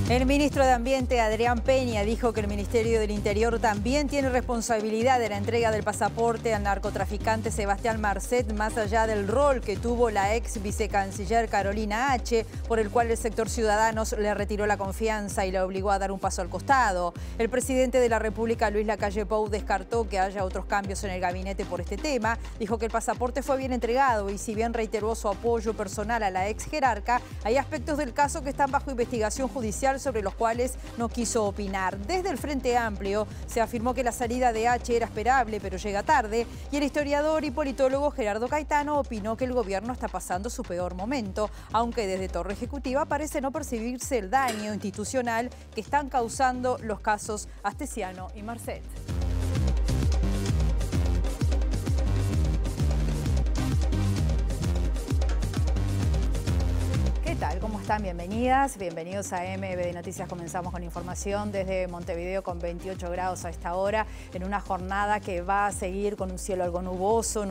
El ministro de Ambiente, Adrián Peña, dijo que el Ministerio del Interior también tiene responsabilidad de la entrega del pasaporte al narcotraficante Sebastián Marcet, más allá del rol que tuvo la ex vicecanciller Carolina H., por el cual el sector Ciudadanos le retiró la confianza y le obligó a dar un paso al costado. El presidente de la República, Luis Lacalle Pou, descartó que haya otros cambios en el gabinete por este tema. Dijo que el pasaporte fue bien entregado y si bien reiteró su apoyo personal a la ex jerarca, hay aspectos del caso que están bajo investigación judicial sobre los cuales no quiso opinar. Desde el Frente Amplio se afirmó que la salida de H era esperable, pero llega tarde, y el historiador y politólogo Gerardo Caetano opinó que el gobierno está pasando su peor momento, aunque desde Torre Ejecutiva parece no percibirse el daño institucional que están causando los casos Astesiano y Marcet. ¿Qué tal? ¿Cómo están? Bienvenidas, bienvenidos a MB Noticias. Comenzamos con información desde Montevideo con 28 grados a esta hora, en una jornada que va a seguir con un cielo algo nuboso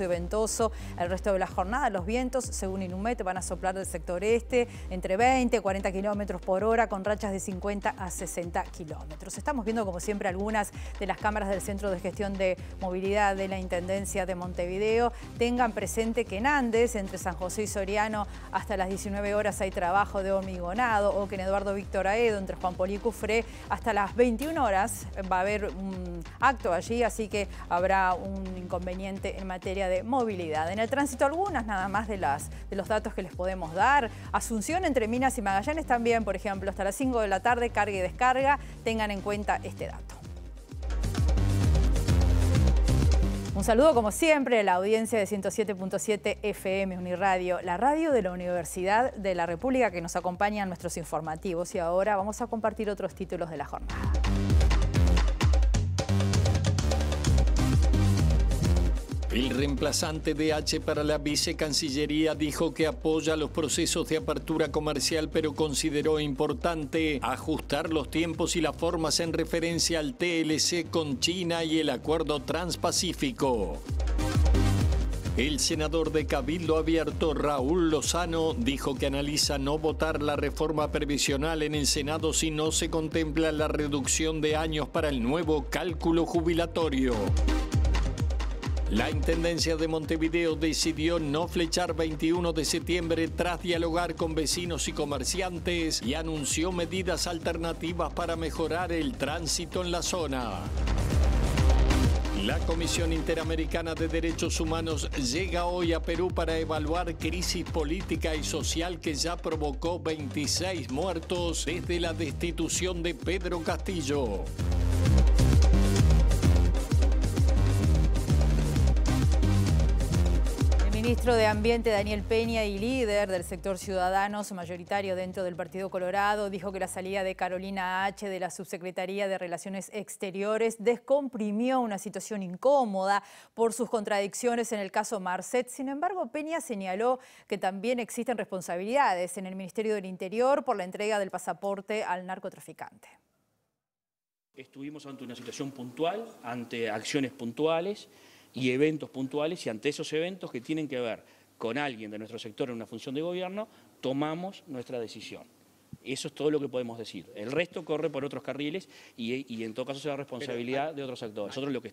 y ventoso. El resto de la jornada, los vientos, según Inumet, van a soplar del sector este entre 20 y 40 kilómetros por hora, con rachas de 50 a 60 kilómetros. Estamos viendo, como siempre, algunas de las cámaras del Centro de Gestión de Movilidad de la Intendencia de Montevideo. Tengan presente que en Andes, entre San José y Soriano, hasta las 19 horas hay trabajo de hormigonado, o que en Eduardo Víctor Aedo, entre Juan Poli y Cufré, hasta las 21 horas va a haber un acto allí, así que habrá un inconveniente en materia de movilidad. En el tránsito, algunas nada más de los datos que les podemos dar. Asunción entre Minas y Magallanes también, por ejemplo, hasta las 5 de la tarde, carga y descarga. Tengan en cuenta este dato. Un saludo, como siempre, a la audiencia de 107.7 FM Uniradio, la radio de la Universidad de la República, que nos acompaña en nuestros informativos. Y ahora vamos a compartir otros títulos de la jornada. El reemplazante de H para la vicecancillería dijo que apoya los procesos de apertura comercial, pero consideró importante ajustar los tiempos y las formas en referencia al TLC con China y el Acuerdo Transpacífico. El senador de Cabildo Abierto, Raúl Lozano, dijo que analiza no votar la reforma previsional en el Senado si no se contempla la reducción de años para el nuevo cálculo jubilatorio. La Intendencia de Montevideo decidió no flechar 21 de septiembre tras dialogar con vecinos y comerciantes y anunció medidas alternativas para mejorar el tránsito en la zona. La Comisión Interamericana de Derechos Humanos llega hoy a Perú para evaluar crisis política y social que ya provocó 26 muertos desde la destitución de Pedro Castillo. El ministro de Ambiente, Daniel Peña, y líder del sector Ciudadanos, mayoritario dentro del Partido Colorado, dijo que la salida de Carolina H. de la Subsecretaría de Relaciones Exteriores descomprimió una situación incómoda por sus contradicciones en el caso Marcet. Sin embargo, Peña señaló que también existen responsabilidades en el Ministerio del Interior por la entrega del pasaporte al narcotraficante. Estuvimos ante una situación puntual, ante acciones puntuales y eventos puntuales, y ante esos eventos que tienen que ver con alguien de nuestro sector en una función de gobierno, tomamos nuestra decisión. Eso es todo lo que podemos decir. El resto corre por otros carriles y en todo caso será responsabilidad de otros actores. Nosotros lo que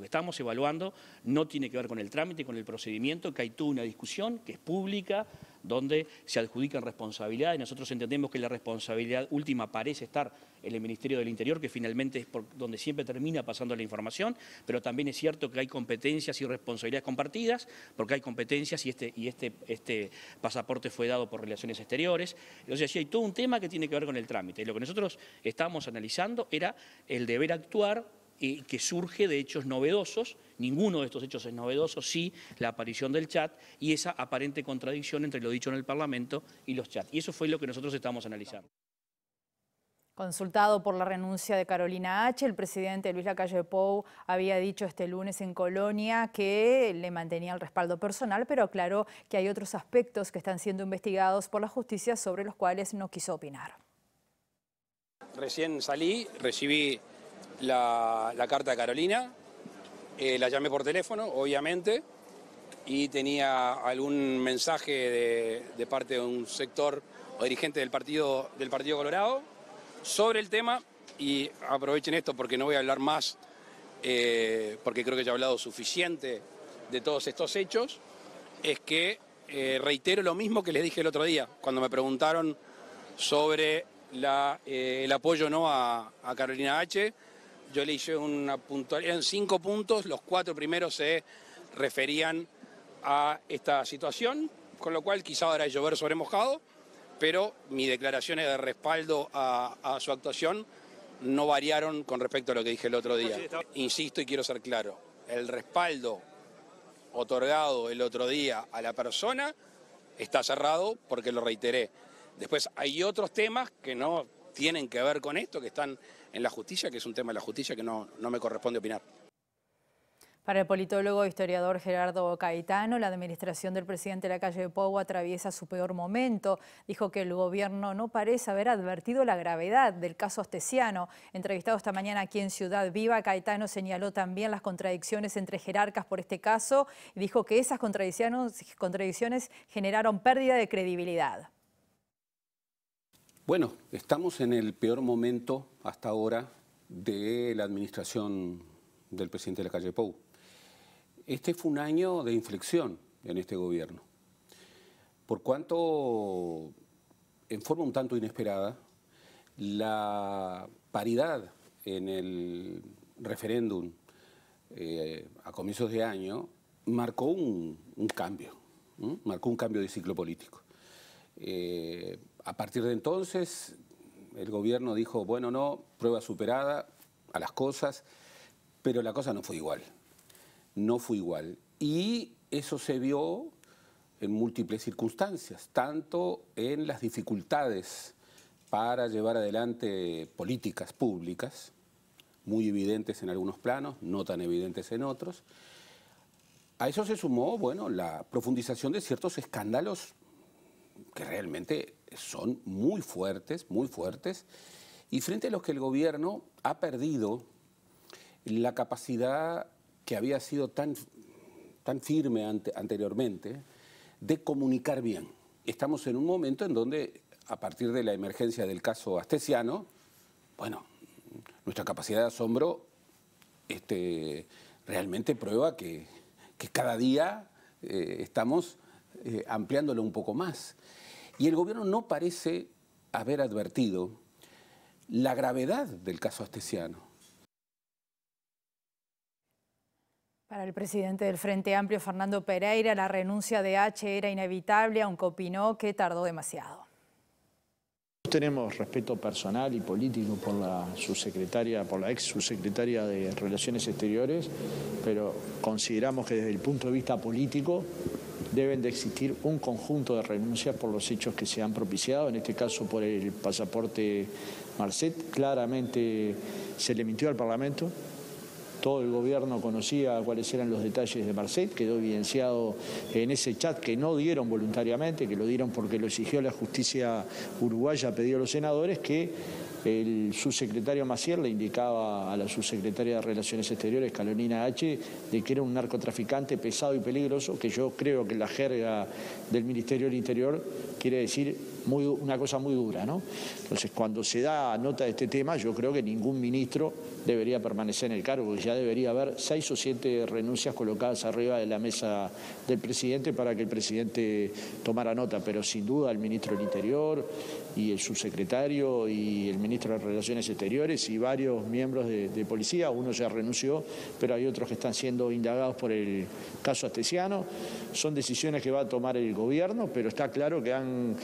estamos evaluando no tiene que ver con el trámite, con el procedimiento, que hay toda una discusión que es pública, donde se adjudican responsabilidades. Nosotros entendemos que la responsabilidad última parece estar en el Ministerio del Interior, que finalmente es por donde siempre termina pasando la información, pero también es cierto que hay competencias y responsabilidades compartidas, porque hay competencias y este pasaporte fue dado por Relaciones Exteriores. Entonces, sí hay todo un tema que tiene que ver con el trámite. Y lo que nosotros estábamos analizando era el deber actuar que surge de hechos novedosos. Ninguno de estos hechos es novedoso, sí la aparición del chat y esa aparente contradicción entre lo dicho en el Parlamento y los chats. Y eso fue lo que nosotros estábamos analizando. Consultado por la renuncia de Carolina H., el presidente Luis Lacalle Pou había dicho este lunes en Colonia que le mantenía el respaldo personal, pero aclaró que hay otros aspectos que están siendo investigados por la justicia sobre los cuales no quiso opinar. Recién salí, recibí la carta de Carolina, la llamé por teléfono, obviamente, y tenía algún mensaje de parte de un sector o dirigente del Partido Colorado sobre el tema, y aprovechen esto porque no voy a hablar más, porque creo que ya he hablado suficiente de todos estos hechos, es que reitero lo mismo que les dije el otro día, cuando me preguntaron sobre el apoyo no a Carolina H. Yo le hice una puntualidad, eran 5 puntos, los 4 primeros se referían a esta situación, con lo cual quizá ahora es llover sobre mojado, pero mis declaraciones de respaldo a su actuación no variaron con respecto a lo que dije el otro día. Insisto y quiero ser claro, el respaldo otorgado el otro día a la persona está cerrado porque lo reiteré. Después hay otros temas que no tienen que ver con esto, que están en la justicia, que es un tema de la justicia que no me corresponde opinar. Para el politólogo e historiador Gerardo Caetano, la administración del presidente Lacalle Pou atraviesa su peor momento. Dijo que el gobierno no parece haber advertido la gravedad del caso Astesiano. Entrevistado esta mañana aquí en Ciudad Viva, Caetano señaló también las contradicciones entre jerarcas por este caso y dijo que esas contradicciones generaron pérdida de credibilidad. Bueno, estamos en el peor momento hasta ahora de la administración del presidente Lacalle Pou. Este fue un año de inflexión en este gobierno, por cuanto, en forma un tanto inesperada, la paridad en el referéndum a comienzos de año marcó un cambio, marcó un cambio de ciclo político. A partir de entonces, el gobierno dijo, bueno, no, prueba superada a las cosas, pero la cosa no fue igual. No fue igual. Y eso se vio en múltiples circunstancias, tanto en las dificultades para llevar adelante políticas públicas, muy evidentes en algunos planos, no tan evidentes en otros. A eso se sumó, bueno, la profundización de ciertos escándalos que realmente son muy fuertes, y frente a los que el gobierno ha perdido la capacidad que había sido tan firme anteriormente de comunicar bien. Estamos en un momento en donde, a partir de la emergencia del caso Astesiano, bueno, nuestra capacidad de asombro realmente prueba que cada día estamos ampliándolo un poco más. Y el gobierno no parece haber advertido la gravedad del caso Astesiano. Para el presidente del Frente Amplio, Fernando Pereira, la renuncia de H era inevitable, aunque opinó que tardó demasiado. Tenemos respeto personal y político por la ex subsecretaria de Relaciones Exteriores, pero consideramos que desde el punto de vista político deben de existir un conjunto de renuncias por los hechos que se han propiciado, en este caso por el pasaporte Marcet. Claramente se le mintió al Parlamento. Todo el gobierno conocía cuáles eran los detalles de Marcet, quedó evidenciado en ese chat que no dieron voluntariamente, que lo dieron porque lo exigió la justicia uruguaya a pedido de los senadores, que el subsecretario Macier le indicaba a la subsecretaria de Relaciones Exteriores, Carolina H., de que era un narcotraficante pesado y peligroso, que yo creo que la jerga del Ministerio del Interior quiere decir una cosa muy dura, ¿no? Entonces, cuando se da nota de este tema, yo creo que ningún ministro debería permanecer en el cargo, porque ya debería haber 6 o 7 renuncias colocadas arriba de la mesa del presidente para que el presidente tomara nota, pero sin duda el ministro del Interior y el subsecretario y el ministro de Relaciones Exteriores y varios miembros de policía, uno ya renunció, pero hay otros que están siendo indagados por el caso Astesiano. Son decisiones que va a tomar el gobierno, pero está claro que han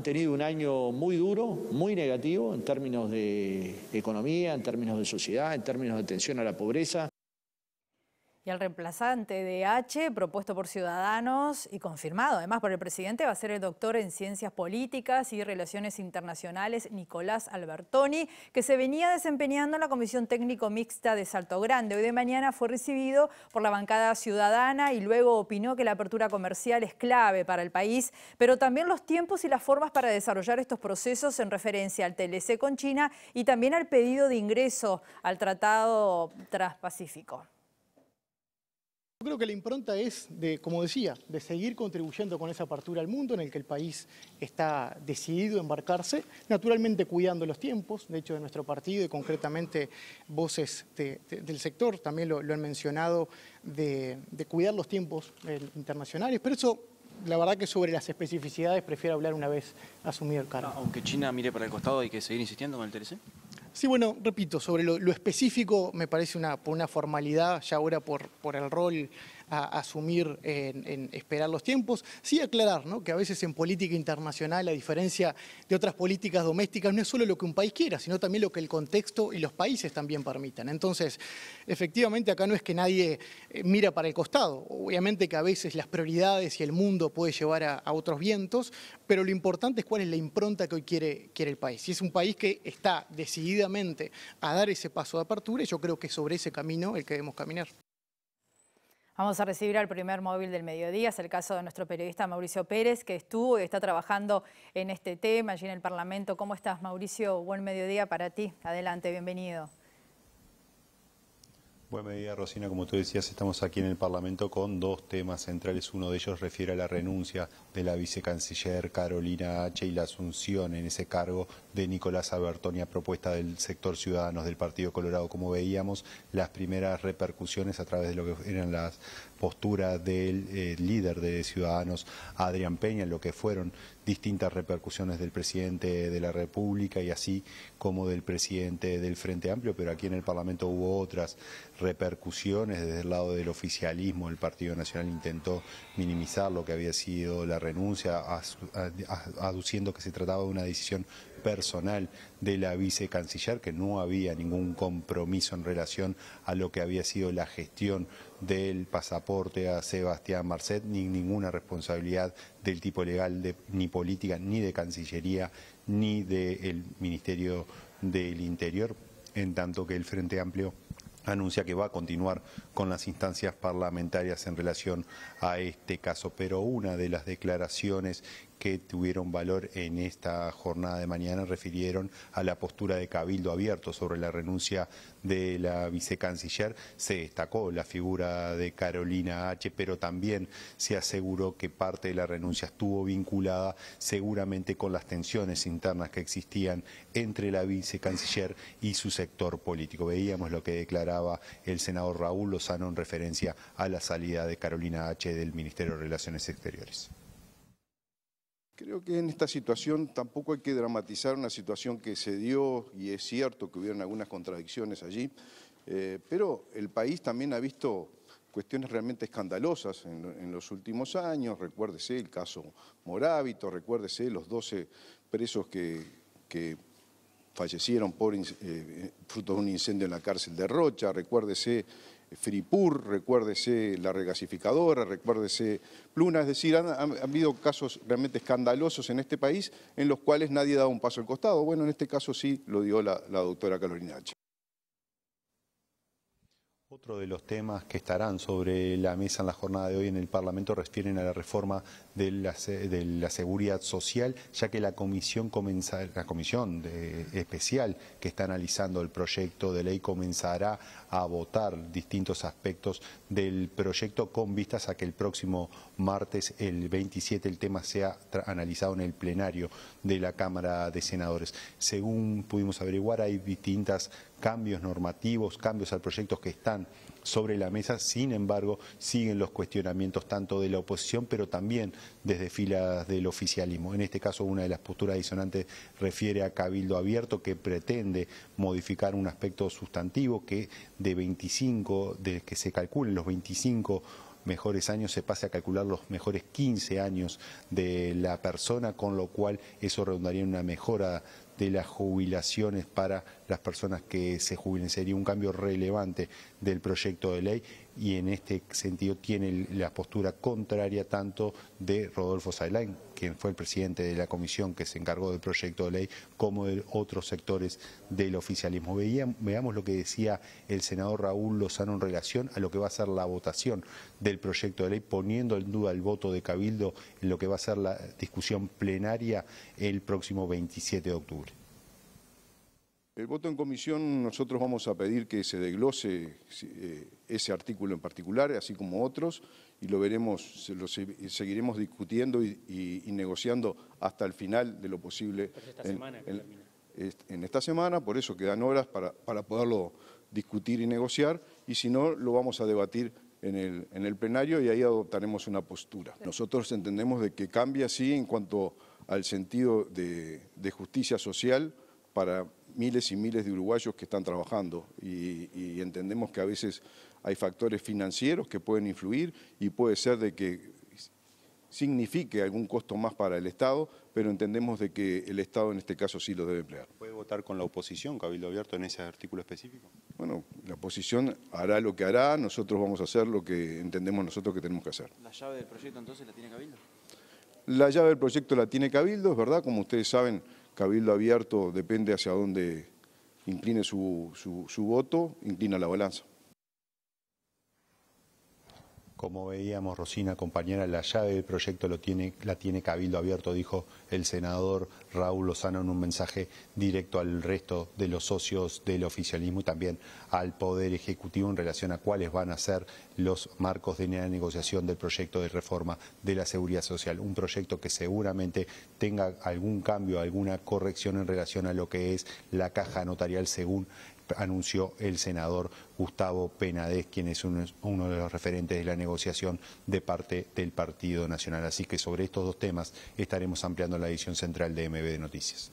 tenido un año muy duro, muy negativo en términos de economía, en términos de sociedad, en términos de atención a la pobreza. Y el reemplazante de H, propuesto por Ciudadanos y confirmado además por el presidente, va a ser el doctor en Ciencias Políticas y Relaciones Internacionales Nicolás Albertoni, que se venía desempeñando en la Comisión Técnico Mixta de Salto Grande. Hoy de mañana fue recibido por la bancada ciudadana y luego opinó que la apertura comercial es clave para el país, pero también los tiempos y las formas para desarrollar estos procesos en referencia al TLC con China y también al pedido de ingreso al Tratado Transpacífico. Yo creo que la impronta es de, como decía, de seguir contribuyendo con esa apertura al mundo en el que el país está decidido a embarcarse, naturalmente cuidando los tiempos, de hecho de nuestro partido y concretamente voces del sector también lo han mencionado, de cuidar los tiempos internacionales, pero eso la verdad que sobre las especificidades prefiero hablar una vez asumido el cargo. Aunque China mire para el costado, ¿hay que seguir insistiendo con el TLC? Sí, bueno, repito, sobre lo específico me parece por una formalidad, ya ahora por el rol a asumir en esperar los tiempos. Sí aclarar, ¿no?, que a veces en política internacional, a diferencia de otras políticas domésticas, no es solo lo que un país quiera, sino también lo que el contexto y los países también permitan. Entonces, efectivamente, acá no es que nadie mira para el costado. Obviamente que a veces las prioridades y el mundo puede llevar a otros vientos, pero lo importante es cuál es la impronta que hoy quiere el país. Si es un país que está decididamente a dar ese paso de apertura, yo creo que es sobre ese camino el que debemos caminar. Vamos a recibir al primer móvil del mediodía, es el caso de nuestro periodista Mauricio Pérez, que estuvo y está trabajando en este tema allí en el Parlamento. ¿Cómo estás, Mauricio? Buen mediodía para ti. Adelante, bienvenido. Buen mediodía, Rosina. Como tú decías, estamos aquí en el Parlamento con dos temas centrales. Uno de ellos refiere a la renuncia de la vicecanciller Carolina H. y la asunción en ese cargo de Nicolás Albertoni a propuesta del sector Ciudadanos del Partido Colorado. Como veíamos, las primeras repercusiones a través de lo que eran las posturas del líder de Ciudadanos, Adrián Peña, lo que fueron distintas repercusiones del presidente de la República y así como del presidente del Frente Amplio, pero aquí en el Parlamento hubo otras repercusiones desde el lado del oficialismo. El Partido Nacional intentó minimizar lo que había sido la renuncia, aduciendo que se trataba de una decisión personal de la vicecanciller, que no había ningún compromiso en relación a lo que había sido la gestión del pasaporte a Sebastián Marcet, ni ninguna responsabilidad del tipo legal, ni política, ni de Cancillería, ni del Ministerio del Interior, en tanto que el Frente Amplio anuncia que va a continuar con las instancias parlamentarias en relación a este caso. Pero una de las declaraciones que tuvieron valor en esta jornada de mañana refirieron a la postura de Cabildo Abierto sobre la renuncia de la vicecanciller. Se destacó la figura de Carolina H., pero también se aseguró que parte de la renuncia estuvo vinculada seguramente con las tensiones internas que existían entre la vicecanciller y su sector político. Veíamos lo que declaraba el senador Raúl Lozano en referencia a la salida de Carolina H. del Ministerio de Relaciones Exteriores. Creo que en esta situación tampoco hay que dramatizar una situación que se dio, y es cierto que hubieron algunas contradicciones allí, pero el país también ha visto cuestiones realmente escandalosas en los últimos años. Recuérdese el caso Morábito, recuérdese los 12 presos que fallecieron fruto de un incendio en la cárcel de Rocha, recuérdese Fripur, recuérdese la regasificadora, recuérdese Pluna. Es decir, han habido casos realmente escandalosos en este país en los cuales nadie daba un paso al costado. Bueno, en este caso sí lo dio la doctora Carolina H. Otro de los temas que estarán sobre la mesa en la jornada de hoy en el Parlamento refieren a la reforma de la seguridad social, ya que la comisión especial que está analizando el proyecto de ley comenzará a votar distintos aspectos del proyecto con vistas a que el próximo martes, el 27, el tema sea analizado en el plenario de la Cámara de Senadores. Según pudimos averiguar, hay distintos cambios normativos, cambios al proyecto que están sobre la mesa. Sin embargo, siguen los cuestionamientos tanto de la oposición, pero también desde filas del oficialismo. En este caso, una de las posturas disonantes refiere a Cabildo Abierto, que pretende modificar un aspecto sustantivo que de que se calculen los 25 mejores años se pase a calcular los mejores 15 años de la persona, con lo cual eso redundaría en una mejora de las jubilaciones para las personas que se jubilen. Sería un cambio relevante del proyecto de ley y en este sentido tiene la postura contraria tanto de Rodolfo Saelain, quien fue el presidente de la comisión que se encargó del proyecto de ley, como de otros sectores del oficialismo. Veamos lo que decía el senador Raúl Lozano en relación a lo que va a ser la votación del proyecto de ley, poniendo en duda el voto de Cabildo en lo que va a ser la discusión plenaria el próximo 27 de octubre. El voto en comisión, nosotros vamos a pedir que se desglose ese artículo en particular, así como otros, y lo veremos, seguiremos discutiendo y negociando hasta el final de lo posible en esta semana, por eso quedan horas para poderlo discutir y negociar, y si no, lo vamos a debatir en el plenario y ahí adoptaremos una postura. Nosotros entendemos de que cambia, sí, en cuanto al sentido de justicia social para miles y miles de uruguayos que están trabajando y entendemos que a veces hay factores financieros que pueden influir y puede ser de que signifique algún costo más para el Estado, pero entendemos de que el Estado en este caso sí lo debe emplear. ¿Puede votar con la oposición, Cabildo Abierto, en ese artículo específico? Bueno, la oposición hará lo que hará, nosotros vamos a hacer lo que entendemos nosotros que tenemos que hacer. ¿La llave del proyecto entonces la tiene Cabildo? La llave del proyecto la tiene Cabildo, es verdad, como ustedes saben, Cabildo Abierto depende hacia dónde incline su voto, inclina la balanza. Como veíamos, Rosina, compañera, la llave del proyecto la tiene Cabildo Abierto, dijo el senador Raúl Lozano en un mensaje directo al resto de los socios del oficialismo y también al Poder Ejecutivo en relación a cuáles van a ser los marcos de la negociación del proyecto de reforma de la Seguridad Social. Un proyecto que seguramente tenga algún cambio, alguna corrección en relación a lo que es la caja notarial, según anunció el senador Gustavo Penades, quien es uno de los referentes de la negociación de parte del Partido Nacional. Así que sobre estos dos temas estaremos ampliando la edición central de MB de Noticias.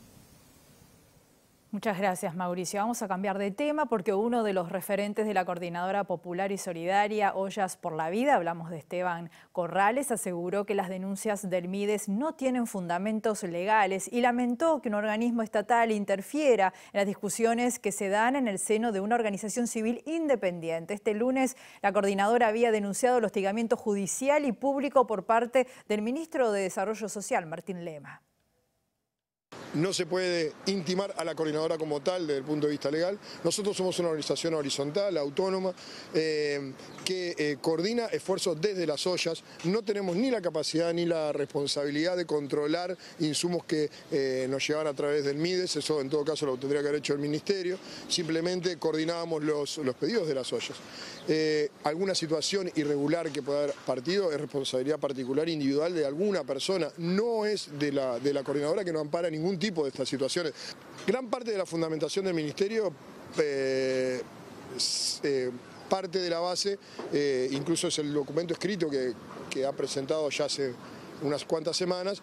Muchas gracias, Mauricio. Vamos a cambiar de tema porque uno de los referentes de la Coordinadora Popular y Solidaria, Ollas por la Vida, hablamos de Esteban Corrales, aseguró que las denuncias del MIDES no tienen fundamentos legales y lamentó que un organismo estatal interfiera en las discusiones que se dan en el seno de una organización civil independiente. Este lunes, la Coordinadora había denunciado el hostigamiento judicial y público por parte del ministro de Desarrollo Social, Martín Lema. No se puede intimar a la coordinadora como tal desde el punto de vista legal. Nosotros somos una organización horizontal, autónoma, que coordina esfuerzos desde las ollas. No tenemos ni la capacidad ni la responsabilidad de controlar insumos que nos llevan a través del MIDES. Eso en todo caso lo tendría que haber hecho el Ministerio. Simplemente coordinábamos los pedidos de las ollas. Alguna situación irregular que pueda haber partido es responsabilidad particular individual de alguna persona. No es de la coordinadora, que no ampara ningún tipo de estas situaciones. Gran parte de la fundamentación del Ministerio parte de la base, incluso es el documento escrito que ha presentado ya hace unas cuantas semanas,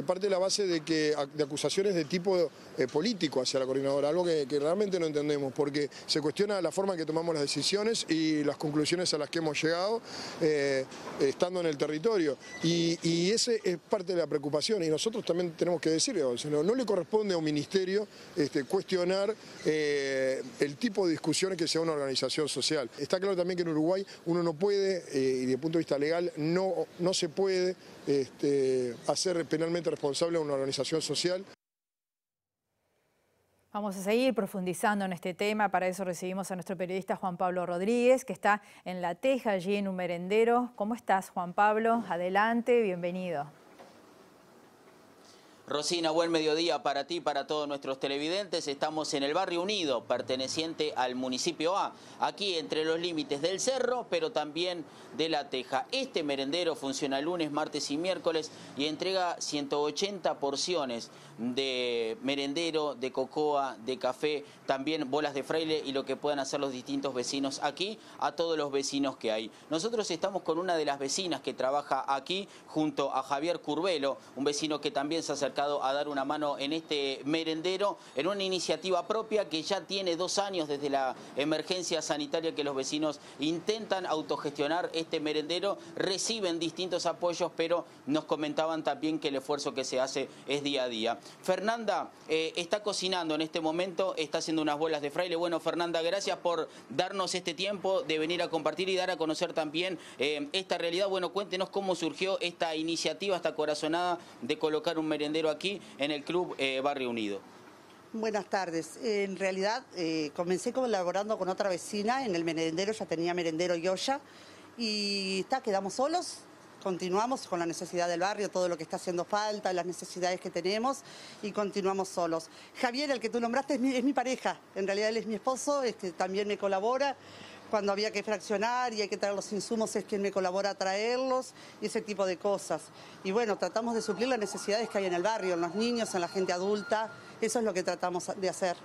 parte de la base de acusaciones de tipo político hacia la coordinadora, algo que realmente no entendemos, porque se cuestiona la forma en que tomamos las decisiones y las conclusiones a las que hemos llegado estando en el territorio. Y ese es parte de la preocupación, y nosotros también tenemos que decirlo, no le corresponde a un ministerio cuestionar el tipo de discusiones que sea una organización social. Está claro también que en Uruguay uno no puede, y desde el punto de vista legal, no se puede hacer penalmente responsable a una organización social. Vamos a seguir profundizando en este tema. Para eso recibimos a nuestro periodista Juan Pablo Rodríguez, que está en La Teja, allí en un merendero. ¿Cómo estás, Juan Pablo? Adelante, bienvenido. Rosina, buen mediodía para ti y para todos nuestros televidentes. Estamos en el Barrio Unido, perteneciente al municipio A, aquí entre los límites del Cerro, pero también de La Teja. Este merendero funciona lunes, martes y miércoles y entrega 180 porciones de merendero, de cocoa, de café, también bolas de fraile y lo que puedan hacer los distintos vecinos aquí, a todos los vecinos que hay. Nosotros estamos con una de las vecinas que trabaja aquí, junto a Javier Curvelo, un vecino que también se ha acercado a dar una mano en este merendero, en una iniciativa propia que ya tiene 2 años desde la emergencia sanitaria que los vecinos intentan autogestionar este merendero, reciben distintos apoyos, pero nos comentaban también que el esfuerzo que se hace es día a día. Fernanda está cocinando en este momento, está haciendo unas bolas de fraile. Bueno, Fernanda, gracias por darnos este tiempo de venir a compartir y dar a conocer también esta realidad. Bueno, cuéntenos cómo surgió esta iniciativa, esta corazonada de colocar un merendero aquí en el Club Barrio Unido. Buenas tardes. En realidad comencé colaborando con otra vecina en el merendero, ya tenía merendero y olla, y quedamos solos. continuamos con la necesidad del barrio, todo lo que está haciendo falta, las necesidades que tenemos y continuamos solos. Javier, el que tú nombraste, es mi pareja, en realidad él es mi esposo, también me colabora. Cuando había que fraccionar y hay que traer los insumos es quien me colabora a traerlos y ese tipo de cosas. Y bueno, tratamos de suplir las necesidades que hay en el barrio, en los niños, en la gente adulta, eso es lo que tratamos de hacer.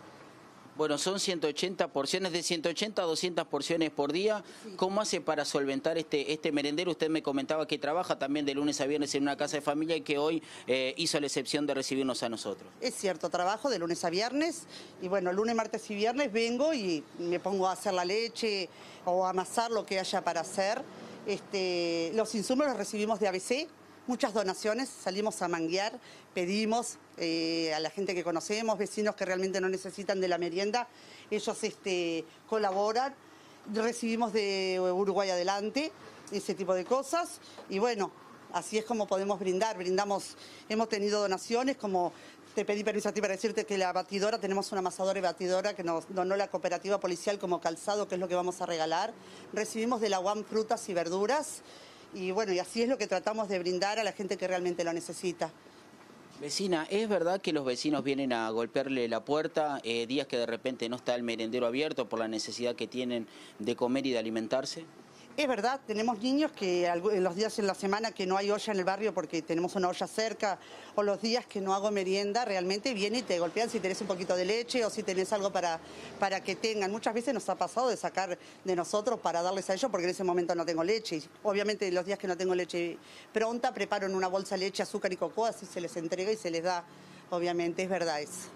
Bueno, son 180 porciones, de 180 a 200 porciones por día. ¿Cómo hace para solventar este merendero? Usted me comentaba que trabaja también de lunes a viernes en una casa de familia y que hoy hizo la excepción de recibirnos a nosotros. Es cierto, trabajo de lunes a viernes y bueno, lunes, martes y viernes vengo y me pongo a hacer la leche o a amasar lo que haya para hacer. Los insumos los recibimos de ABC. Muchas donaciones, salimos a manguear, pedimos a la gente que conocemos, vecinos que realmente no necesitan de la merienda, ellos colaboran, recibimos de Uruguay Adelante, ese tipo de cosas, y bueno, así es como podemos brindamos, hemos tenido donaciones, como te pedí permiso a ti para decirte que la batidora, tenemos una amasadora y batidora que nos donó la cooperativa policial como calzado, que es lo que vamos a regalar, recibimos de la UAM frutas y verduras, y bueno, y así es lo que tratamos de brindar a la gente que realmente lo necesita. Vecina, ¿es verdad que los vecinos vienen a golpearle la puerta días que de repente no está el merendero abierto por la necesidad que tienen de comer y de alimentarse? Es verdad, tenemos niños que en los días en la semana que no hay olla en el barrio porque tenemos una olla cerca, o los días que no hago merienda, realmente vienen y te golpean si tenés un poquito de leche o si tenés algo para que tengan. Muchas veces nos ha pasado de sacar de nosotros para darles a ellos porque en ese momento no tengo leche. Obviamente los días que no tengo leche pronta, preparo en una bolsa leche, azúcar y cocoa, así se les entrega y se les da. Obviamente, es verdad eso.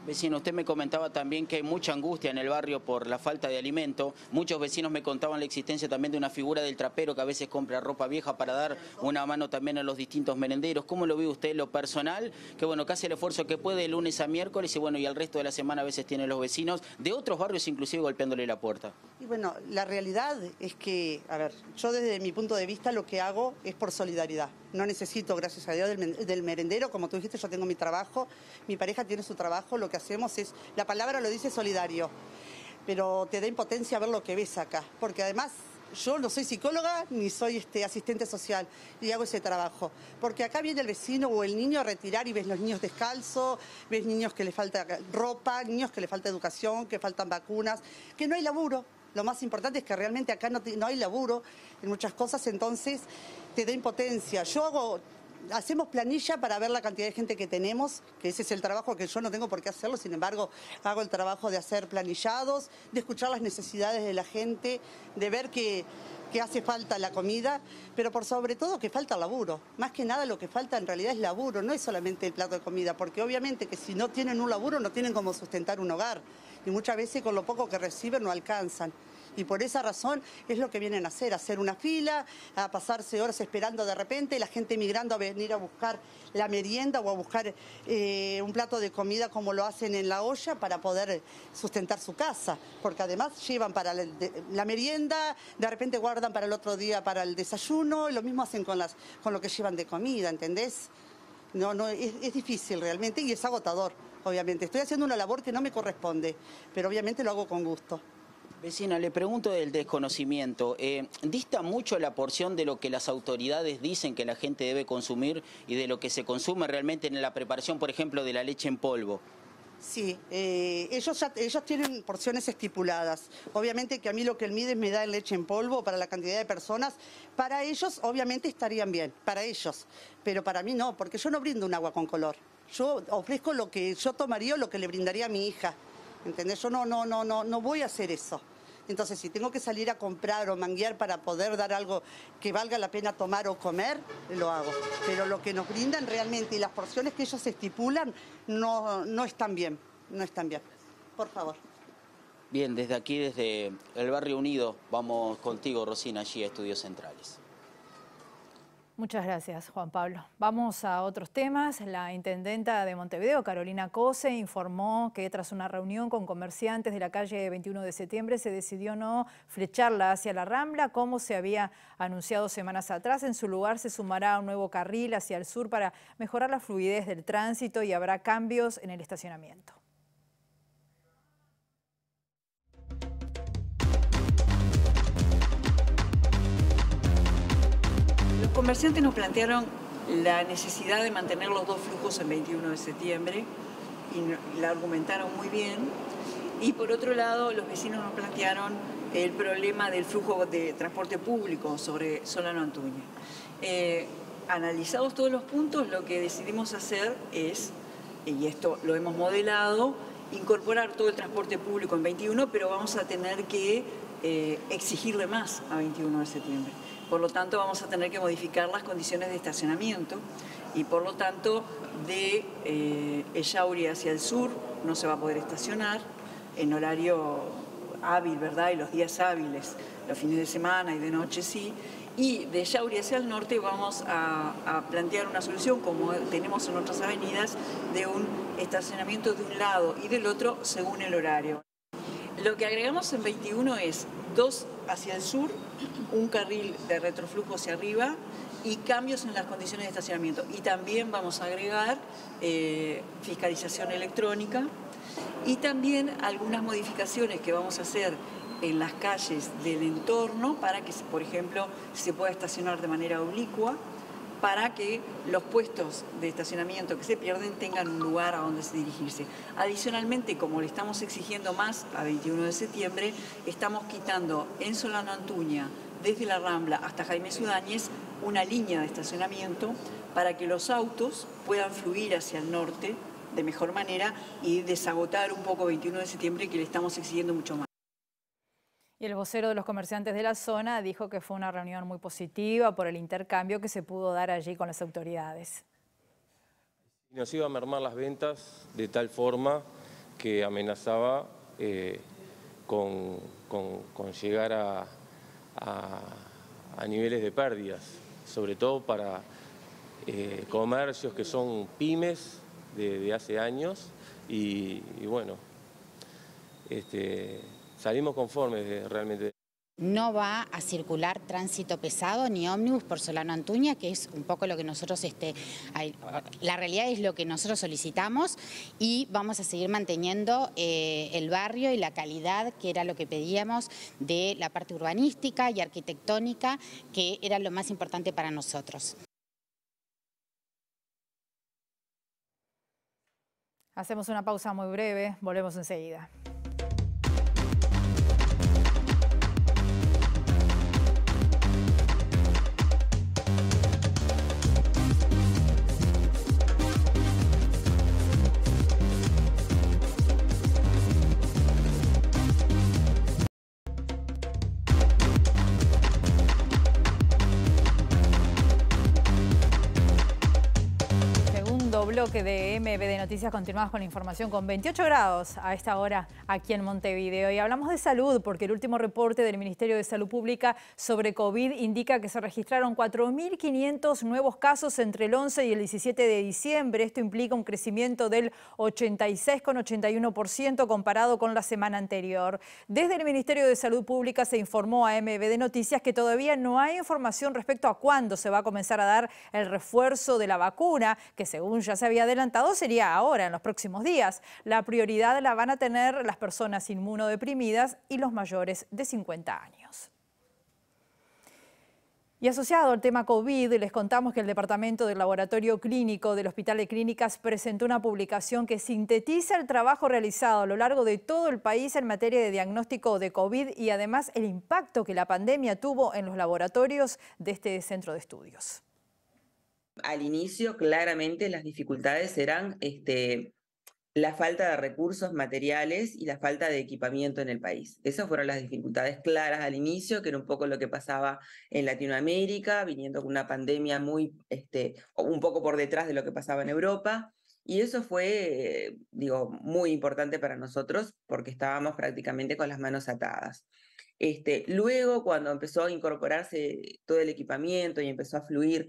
Vecino, usted me comentaba también que hay mucha angustia en el barrio por la falta de alimento. Muchos vecinos me contaban la existencia también de una figura del trapero que a veces compra ropa vieja para dar una mano también a los distintos merenderos. ¿Cómo lo ve usted en lo personal? Que bueno, que hace el esfuerzo que puede de lunes a miércoles y bueno, y el resto de la semana a veces tiene los vecinos de otros barrios inclusive golpeándole la puerta. Y bueno, la realidad es que, a ver, yo desde mi punto de vista lo que hago es por solidaridad. No necesito, gracias a Dios, del merendero. Como tú dijiste, yo tengo mi trabajo, mi pareja tiene su trabajo. Lo que hacemos es, la palabra lo dice solidario, pero te da impotencia ver lo que ves acá. Porque además, yo no soy psicóloga ni soy asistente social y hago ese trabajo. Porque acá viene el vecino o el niño a retirar y ves los niños descalzos, ves niños que les falta ropa, niños que les falta educación, que faltan vacunas, que no hay laburo. Lo más importante es que realmente acá no hay laburo en muchas cosas, entonces te da impotencia. Hacemos planilla para ver la cantidad de gente que tenemos, que ese es el trabajo que yo no tengo por qué hacerlo, sin embargo, hago el trabajo de hacer planillados, de escuchar las necesidades de la gente, de ver que hace falta la comida, pero por sobre todo que falta laburo. Más que nada lo que falta en realidad es laburo, no es solamente el plato de comida, porque obviamente que si no tienen un laburo no tienen cómo sustentar un hogar y muchas veces con lo poco que reciben no alcanzan. Y por esa razón es lo que vienen a hacer una fila, a pasarse horas esperando de repente, la gente migrando a venir a buscar la merienda o a buscar un plato de comida como lo hacen en la olla para poder sustentar su casa, porque además llevan para la merienda, de repente guardan para el otro día para el desayuno, y lo mismo hacen con lo que llevan de comida, ¿entendés? Es difícil realmente y es agotador, obviamente. Estoy haciendo una labor que no me corresponde, pero obviamente lo hago con gusto. Vecina, le pregunto del desconocimiento. ¿Dista mucho la porción de lo que las autoridades dicen que la gente debe consumir y de lo que se consume realmente en la preparación, por ejemplo, de la leche en polvo? Sí, ellos tienen porciones estipuladas. Obviamente que a mí lo que el Mides me da en leche en polvo para la cantidad de personas, para ellos obviamente estarían bien, para ellos. Pero para mí no, porque yo no brindo un agua con color. Yo ofrezco lo que yo tomaría o lo que le brindaría a mi hija. ¿Entendés? Yo no voy a hacer eso. Entonces, si tengo que salir a comprar o manguear para poder dar algo que valga la pena tomar o comer, lo hago. Pero lo que nos brindan realmente y las porciones que ellos estipulan no están bien, no están bien. Por favor. Bien, desde aquí, desde el Barrio Unido, vamos contigo, Rosina, allí a Estudios Centrales. Muchas gracias, Juan Pablo. Vamos a otros temas. La intendenta de Montevideo, Carolina Cose, informó que tras una reunión con comerciantes de la calle 21 de septiembre se decidió no flecharla hacia la Rambla, como se había anunciado semanas atrás. En su lugar se sumará un nuevo carril hacia el sur para mejorar la fluidez del tránsito y habrá cambios en el estacionamiento. comerciantes nos plantearon la necesidad de mantener los dos flujos en 21 de septiembre y la argumentaron muy bien. Y por otro lado, los vecinos nos plantearon el problema del flujo de transporte público sobre Solano Antuña. Analizados todos los puntos, lo que decidimos hacer es, y esto lo hemos modelado, incorporar todo el transporte público en 21, pero vamos a tener que exigirle más a 21 de septiembre. Por lo tanto, vamos a tener que modificar las condiciones de estacionamiento y por lo tanto de Echauri hacia el sur no se va a poder estacionar en horario hábil, ¿verdad? Y los días hábiles, los fines de semana y de noche sí. Y de Echauri hacia el norte vamos a plantear una solución, como tenemos en otras avenidas, de un estacionamiento de un lado y del otro según el horario. Lo que agregamos en 21 es 2 hacia el sur, un carril de retroflujo hacia arriba y cambios en las condiciones de estacionamiento. Y también vamos a agregar fiscalización electrónica y también algunas modificaciones que vamos a hacer en las calles del entorno para que, por ejemplo, se pueda estacionar de manera oblicua, para que los puestos de estacionamiento que se pierden tengan un lugar a donde dirigirse. Adicionalmente, como le estamos exigiendo más a 21 de septiembre, estamos quitando en Solano Antuña, desde la Rambla hasta Jaime Sudáñez, una línea de estacionamiento para que los autos puedan fluir hacia el norte de mejor manera y desagotar un poco 21 de septiembre, que le estamos exigiendo mucho más. Y el vocero de los comerciantes de la zona dijo que fue una reunión muy positiva por el intercambio que se pudo dar allí con las autoridades. Nos iba a mermar las ventas de tal forma que amenazaba con llegar a niveles de pérdidas, sobre todo para comercios que son pymes de hace años y bueno, salimos conformes realmente. No va a circular tránsito pesado ni ómnibus por Solano Antuña, que es un poco lo que nosotros, la realidad es lo que nosotros solicitamos, y vamos a seguir manteniendo el barrio y la calidad, que era lo que pedíamos, de la parte urbanística y arquitectónica, que era lo más importante para nosotros. Hacemos una pausa muy breve, volvemos enseguida. Bloque de MBD Noticias, continuamos con la información con 28 grados a esta hora aquí en Montevideo. Y hablamos de salud porque el último reporte del Ministerio de Salud Pública sobre COVID indica que se registraron 4.500 nuevos casos entre el 11 y el 17 de diciembre. Esto implica un crecimiento del 86,81% comparado con la semana anterior. Desde el Ministerio de Salud Pública se informó a MBD Noticias que todavía no hay información respecto a cuándo se va a comenzar a dar el refuerzo de la vacuna, que según ya se había adelantado sería ahora, en los próximos días. La prioridad la van a tener las personas inmunodeprimidas y los mayores de 50 años. Y asociado al tema COVID, les contamos que el Departamento del Laboratorio Clínico del Hospital de Clínicas presentó una publicación que sintetiza el trabajo realizado a lo largo de todo el país en materia de diagnóstico de COVID y además el impacto que la pandemia tuvo en los laboratorios de este centro de estudios. Al inicio, claramente, las dificultades eran la falta de recursos materiales y la falta de equipamiento en el país. Esas fueron las dificultades claras al inicio, que era un poco lo que pasaba en Latinoamérica, viniendo con una pandemia muy, un poco por detrás de lo que pasaba en Europa. Y eso fue, muy importante para nosotros porque estábamos prácticamente con las manos atadas. Luego, cuando empezó a incorporarse todo el equipamiento y empezó a fluir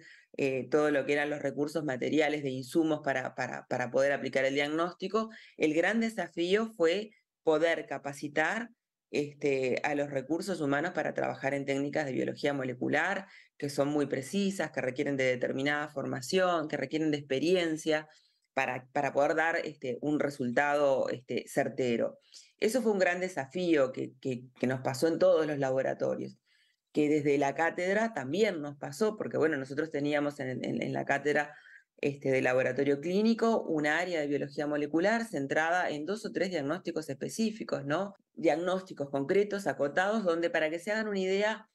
todo lo que eran los recursos materiales de insumos para poder aplicar el diagnóstico, el gran desafío fue poder capacitar a los recursos humanos para trabajar en técnicas de biología molecular, que son muy precisas, que requieren de determinada formación, que requieren de experiencia, para poder dar un resultado certero. Eso fue un gran desafío que nos pasó en todos los laboratorios. que desde la cátedra también nos pasó, porque bueno, nosotros teníamos en la cátedra de laboratorio clínico un área de biología molecular centrada en 2 o 3 diagnósticos específicos, ¿no? Diagnósticos concretos, acotados, donde para que se hagan una idea,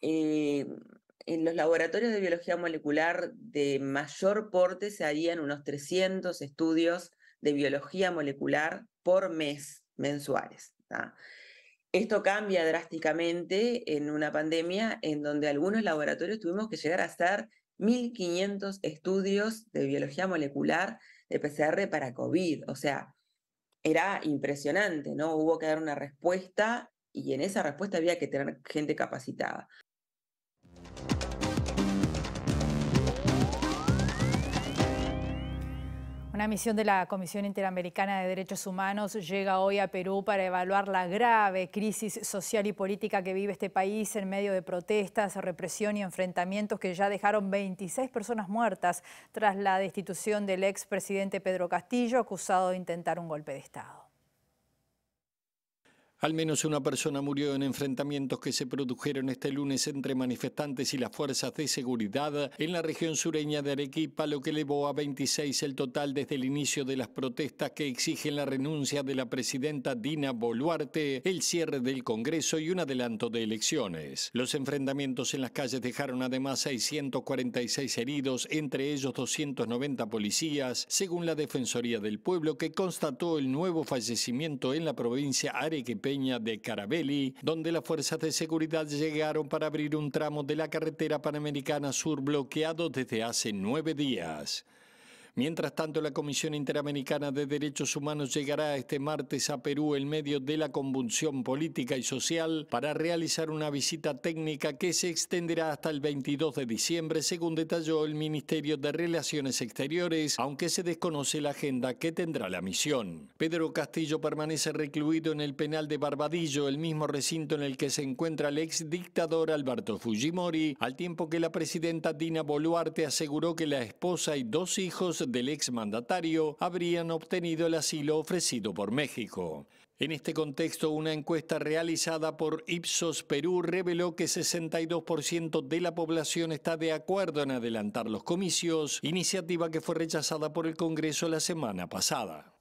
en los laboratorios de biología molecular de mayor porte se harían unos 300 estudios de biología molecular por mes, mensuales, ¿tá? Esto cambia drásticamente en una pandemia en donde algunos laboratorios tuvimos que llegar a hacer 1.500 estudios de biología molecular de PCR para COVID. O sea, era impresionante, ¿no? Hubo que dar una respuesta y en esa respuesta había que tener gente capacitada. Una misión de la Comisión Interamericana de Derechos Humanos llega hoy a Perú para evaluar la grave crisis social y política que vive este país en medio de protestas, represión y enfrentamientos que ya dejaron 26 personas muertas tras la destitución del expresidente Pedro Castillo, acusado de intentar un golpe de Estado. Al menos una persona murió en enfrentamientos que se produjeron este lunes entre manifestantes y las fuerzas de seguridad en la región sureña de Arequipa, lo que elevó a 26 el total desde el inicio de las protestas que exigen la renuncia de la presidenta Dina Boluarte, el cierre del Congreso y un adelanto de elecciones. Los enfrentamientos en las calles dejaron además 646 heridos, entre ellos 290 policías, según la Defensoría del Pueblo, que constató el nuevo fallecimiento en la provincia arequipeña de Carabelli, donde las fuerzas de seguridad llegaron para abrir un tramo de la carretera Panamericana Sur bloqueado desde hace 9 días. Mientras tanto, la Comisión Interamericana de Derechos Humanos llegará este martes a Perú en medio de la convulsión política y social para realizar una visita técnica que se extenderá hasta el 22 de diciembre, según detalló el Ministerio de Relaciones Exteriores, aunque se desconoce la agenda que tendrá la misión. Pedro Castillo permanece recluido en el penal de Barbadillo, el mismo recinto en el que se encuentra el ex dictador Alberto Fujimori, al tiempo que la presidenta Dina Boluarte aseguró que la esposa y 2 hijos del exmandatario habrían obtenido el asilo ofrecido por México. En este contexto, una encuesta realizada por Ipsos Perú reveló que 62% de la población está de acuerdo en adelantar los comicios, iniciativa que fue rechazada por el Congreso la semana pasada.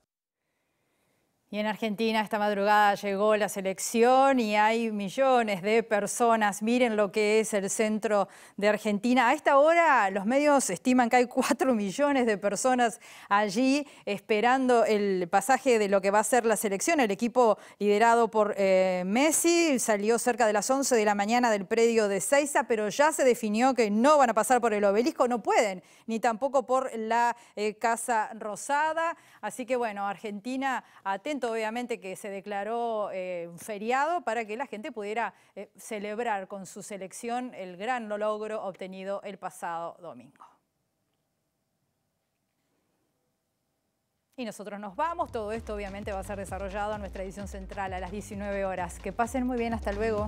Y en Argentina esta madrugada llegó la selección y hay millones de personas. Miren lo que es el centro de Argentina. A esta hora los medios estiman que hay 4 millones de personas allí esperando el pasaje de lo que va a ser la selección. El equipo liderado por Messi salió cerca de las 11 de la mañana del predio de Ezeiza, pero ya se definió que no van a pasar por el Obelisco, no pueden, ni tampoco por la Casa Rosada. Así que bueno, Argentina atento obviamente que se declaró un feriado para que la gente pudiera celebrar con su selección el gran logro obtenido el pasado domingo. Y nosotros nos vamos, todo esto obviamente va a ser desarrollado en nuestra edición central a las 19 horas. Que pasen muy bien, hasta luego.